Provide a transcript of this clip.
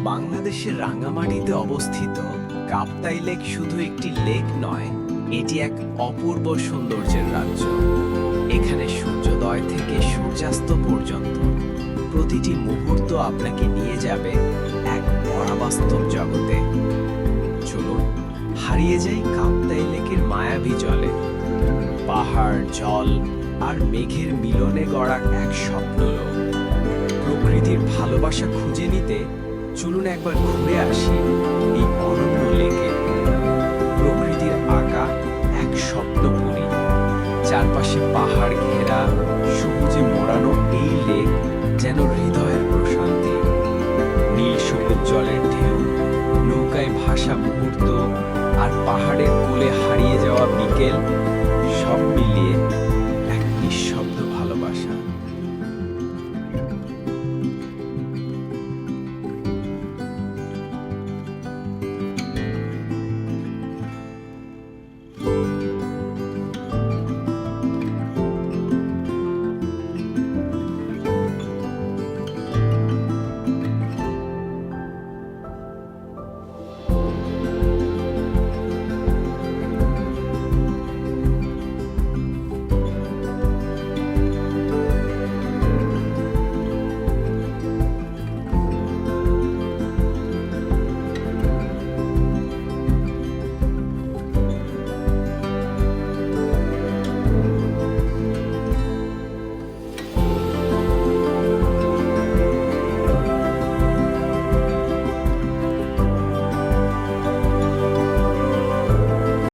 বাংলাদেশের রাঙ্গামাটিতে অবস্থিত কাপ্তাই লেক শুধু একটি লেক নয়, এটি এক অপূর্ব সৌন্দর্যের রাজ্য। এখানে সূর্যোদয় থেকে সূর্যাস্ত পর্যন্ত প্রতিটি মুহূর্ত আপনাকে নিয়ে যাবে এক অবাস্তব জগতে। চলুন হারিয়ে যাই কাপ্তাই লেকের মায়াবী জলে। পাহাড়, জল আর মেঘের মিলনে গড়া এক স্বপ্নলোক। প্রকৃতির ভালোবাসা খুঁজে নিতে চলুন একবার ঘুরে আসি এই অনন্য লেকে। প্রকৃতির আঁকা এক স্বপ্নপুরী, চারপাশে পাহাড় ঘেরা সবুজে মোড়ানো এই লেক যেন হৃদয়ের প্রশান্তি। নীল সবুজ জলের ঢেউ, নৌকায় ভাসা মুহূর্ত আর পাহাড়ের কোলে হারিয়ে যাওয়া বিকেল, সব মিলিয়ে